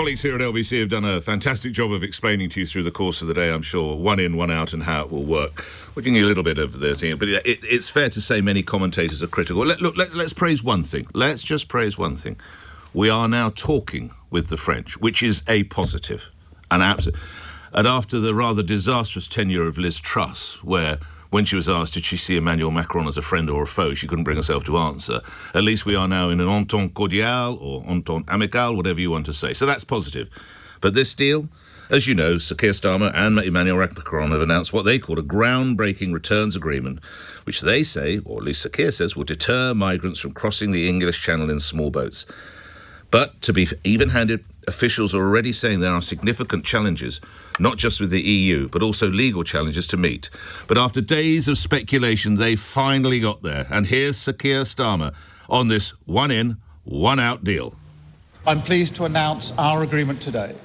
colleagues here at LBC have done a fantastic job of explaining to you through the course of the day, I'm sure, one in, one out, and how it will work. We're giving you a little bit of the thing, but it's fair to say many commentators are critical. Let's praise one thing. Let's just praise one thing. We are now talking with the French, which is a positive. And after the rather disastrous tenure of Liz Truss, where when she was asked did she see Emmanuel Macron as a friend or a foe, she couldn't bring herself to answer. At least we are now in an entente cordiale or entente amicale, whatever you want to say. So that's positive. But this deal, as you know, Sir Keir Starmer and Emmanuel Macron have announced what they call a groundbreaking returns agreement, which they say, or at least Sir Keir says, will deter migrants from crossing the English Channel in small boats. But to be even-handed, officials are already saying there are significant challenges, not just with the EU, but also legal challenges to meet. But after days of speculation, they finally got there. And here's Sir Keir Starmer on this one-in, one-out deal. I'm pleased to announce our agreement today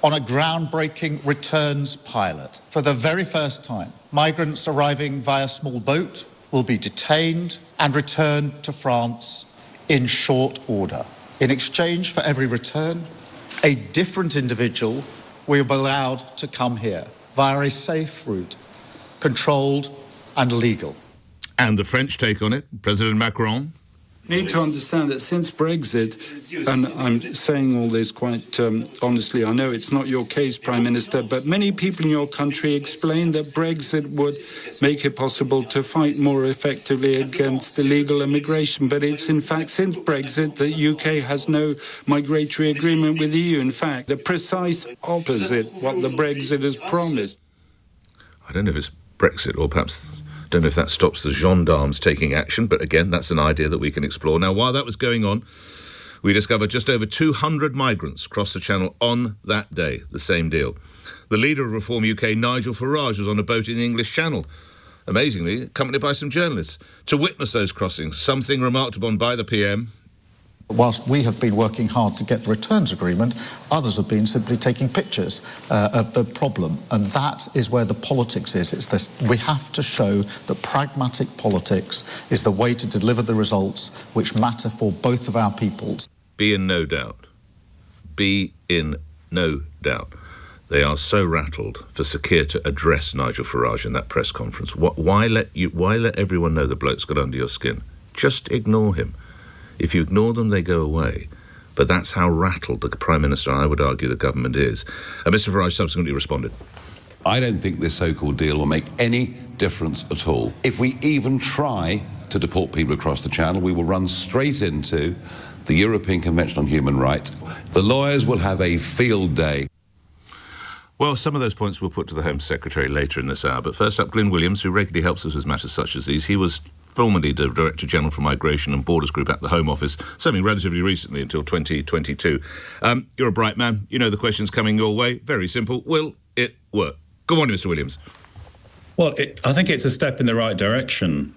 on a groundbreaking returns pilot. For the very first time, migrants arriving via small boat will be detained and returned to France in short order. In exchange for every return, a different individual will be allowed to come here via a safe route, controlled and legal. And the French take on it, President Macron. You need to understand that since Brexit, and I'm saying all this quite honestly, I know it's not your case, Prime Minister, but many people in your country explained that Brexit would make it possible to fight more effectively against illegal immigration. But it's in fact since Brexit that UK has no migratory agreement with the EU. In fact, the precise opposite what the Brexit has promised. I don't know if it's Brexit or perhaps... don't know if that stops the gendarmes taking action, but again, that's an idea that we can explore. Now, while that was going on, we discovered just over 200 migrants crossed the Channel on that day, the same deal. The leader of Reform UK, Nigel Farage, was on a boat in the English Channel, amazingly accompanied by some journalists, to witness those crossings, something remarked upon by the PM. Whilst we have been working hard to get the returns agreement, others have been simply taking pictures of the problem. And that is where the politics is. It's this, we have to show that pragmatic politics is the way to deliver the results which matter for both of our peoples. Be in no doubt. Be in no doubt. They are so rattled for Sir Keir to address Nigel Farage in that press conference. Why let everyone know the bloke's got under your skin? Just ignore him. If you ignore them, they go away. But that's how rattled the Prime Minister, and I would argue the government is. And Mr Farage subsequently responded. I don't think this so-called deal will make any difference at all. If we even try to deport people across the Channel, we will run straight into the European Convention on Human Rights. The lawyers will have a field day. Well, some of those points we'll put to the Home Secretary later in this hour. But first up, Glyn Williams, who regularly helps us with matters such as these. He was formerly the Director General for Migration and Borders Group at the Home Office, serving relatively recently until 2022. You're a bright man. You know the questions coming your way. Very simple. Will it work? Good morning, Mr Williams. Well, I think it's a step in the right direction,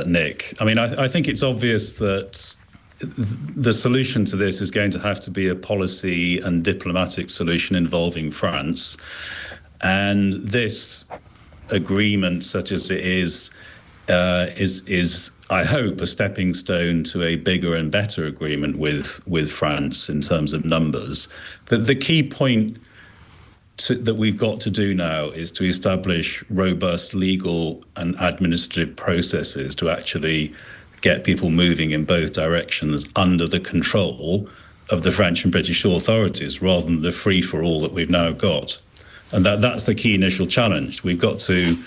Nick. I mean, I think it's obvious that the solution to this is going to have to be a policy and diplomatic solution involving France. And this agreement, such as it is, I hope, a stepping stone to a bigger and better agreement with France in terms of numbers. The key point that we've got to do now is to establish robust legal and administrative processes to actually get people moving in both directions under the control of the French and British authorities, rather than the free-for-all that we've now got. And that's the key initial challenge. We've got to...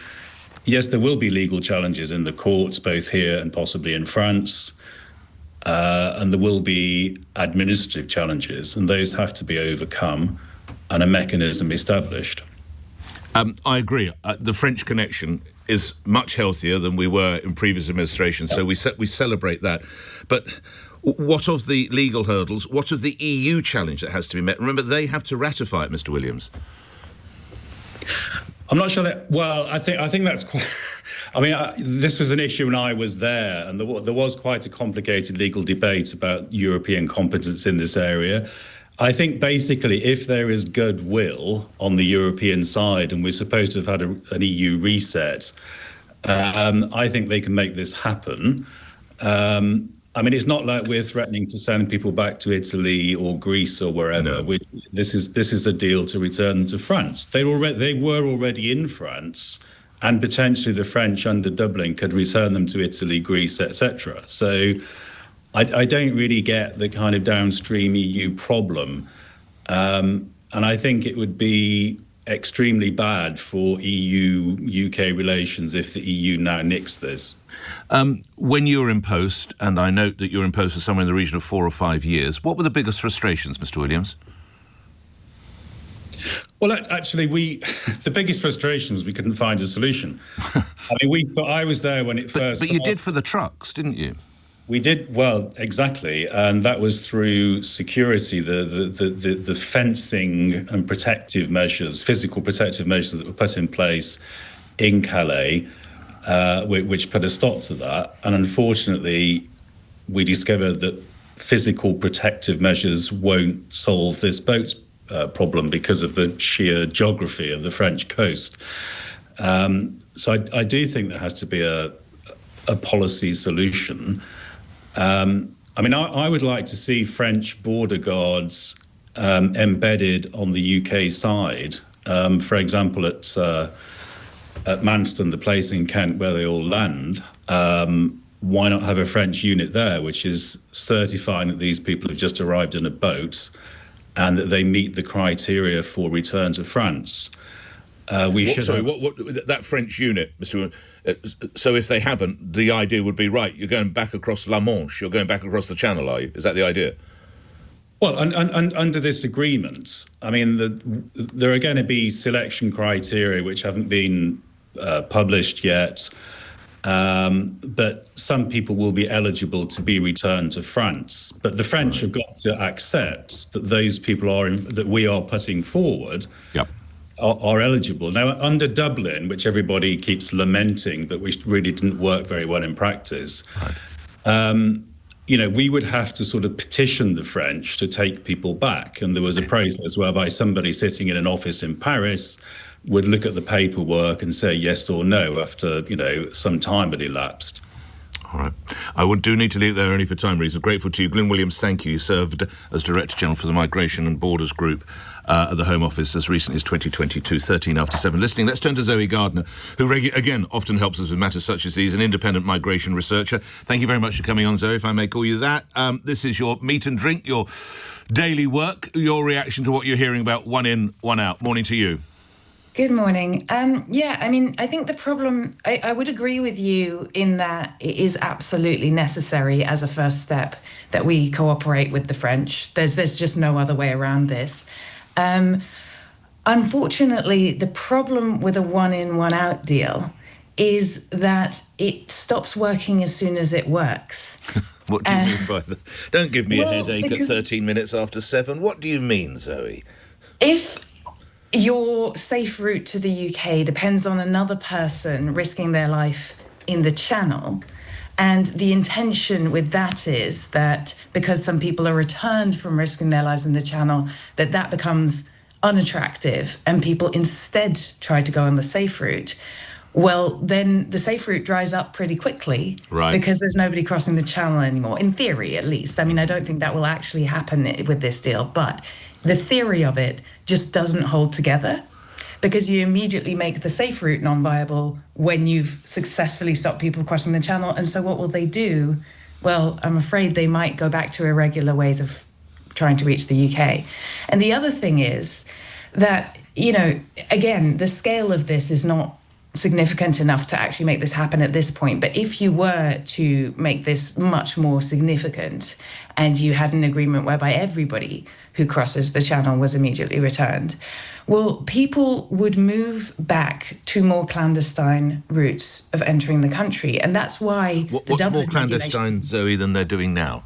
Yes, there will be legal challenges in the courts, both here and possibly in France, and there will be administrative challenges, and those have to be overcome and a mechanism established. I agree. The French connection is much healthier than we were in previous administrations, so we celebrate that. But what of the legal hurdles? What of the EU challenge that has to be met? Remember, they have to ratify it, Mr Williams. I'm not sure that... Well, I think that's quite... I mean, this was an issue when I was there, and there was quite a complicated legal debate about European competence in this area. I think basically if there is goodwill on the European side, and we're supposed to have had an EU reset, I think they can make this happen. I mean, it's not like we're threatening to send people back to Italy or Greece or wherever. No. This is a deal to return them to France. They were already in France, and potentially the French under Dublin could return them to Italy, Greece, etc. So I don't really get the kind of downstream EU problem, and I think it would be extremely bad for EU-UK relations if the EU now nicks this. When you were in post, and I note that you were in post for somewhere in the region of 4 or 5 years, what were the biggest frustrations, Mr. Williams? Well, actually, the biggest frustration was we couldn't find a solution. I mean, I was there when it first. But you did for the trucks, didn't you? We did, well, exactly, and that was through security, the fencing and protective measures, physical protective measures that were put in place in Calais, which put a stop to that. And unfortunately, we discovered that physical protective measures won't solve this boat problem because of the sheer geography of the French coast. So I do think there has to be a policy solution. I mean, I would like to see French border guards embedded on the UK side. For example, at Manston, the place in Kent where they all land, why not have a French unit there, which is certifying that these people have just arrived in a boat and that they meet the criteria for return to France. That French unit, Mr. So if they haven't, the idea would be, right, you're going back across La Manche, you're going back across the Channel, are you? Is that the idea? Well, under this agreement, I mean, there are going to be selection criteria which haven't been published yet, but some people will be eligible to be returned to France. But the French have got to accept that those people that we are putting forward are eligible. Now, under Dublin, which everybody keeps lamenting, but which really didn't work very well in practice, we would have to sort of petition the French to take people back. And there was a process whereby somebody sitting in an office in Paris would look at the paperwork and say yes or no after, some time had elapsed. All right. I do need to leave it there only for time reasons. Grateful to you. Glyn Williams, thank you. You served as Director General for the Migration and Borders Group at the Home Office as recently as 2022, 13 after 7. Listening, let's turn to Zoe Gardner, who, again, often helps us with matters such as these, an independent migration researcher. Thank you very much for coming on, Zoe, if I may call you that. This is your meat and drink, your daily work, your reaction to what you're hearing about one in, one out. Morning to you. Good morning. I think the problem, I would agree with you in that it is absolutely necessary as a first step that we cooperate with the French. There's just no other way around this. Unfortunately, the problem with a one in, one out deal is that it stops working as soon as it works. What do you mean by that? Don't give me a headache at 13 minutes after 7. What do you mean, Zoe? If your safe route to the UK depends on another person risking their life in the Channel, and the intention with that is that because some people are returned from risking their lives in the Channel, that becomes unattractive and people instead try to go on the safe route, well, then the safe route dries up pretty quickly, right? Because there's nobody crossing the Channel anymore, in theory at least. I mean, I don't think that will actually happen with this deal, but the theory of it just doesn't hold together, because you immediately make the safe route non-viable when you've successfully stopped people crossing the Channel. And so what will they do? Well, I'm afraid they might go back to irregular ways of trying to reach the UK. And the other thing is that, again, the scale of this is not significant enough to actually make this happen at this point. But if you were to make this much more significant and you had an agreement whereby everybody who crosses the Channel was immediately returned, well, people would move back to more clandestine routes of entering the country. And that's why... What's more clandestine, Zoe, than they're doing now?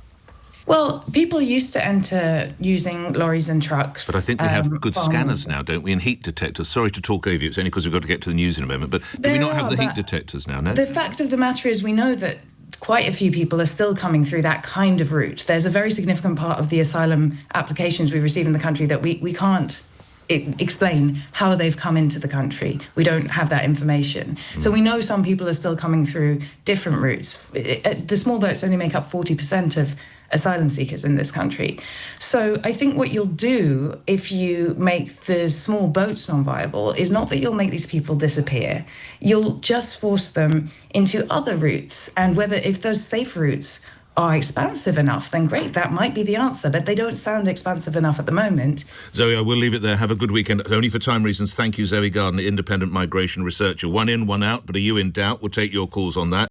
Well, people used to enter using lorries and trucks. But I think we have good scanners now, don't we, and heat detectors. Sorry to talk over you, it's only because we've got to get to the news in a moment, but do we not have the heat detectors now, no? The fact of the matter is we know that quite a few people are still coming through that kind of route. There's a very significant part of the asylum applications we receive in the country that we can't explain how they've come into the country. We don't have that information. So we know some people are still coming through different routes. The small boats only make up 40% of asylum seekers in this country. So I think what you'll do if you make the small boats non-viable is not that you'll make these people disappear. You'll just force them into other routes. And if those safe routes are expansive enough, then great, that might be the answer. But they don't sound expansive enough at the moment. Zoe, I will leave it there. Have a good weekend. Only for time reasons, thank you, Zoe Gardner, independent migration researcher. One in, one out, but are you in doubt? We'll take your calls on that.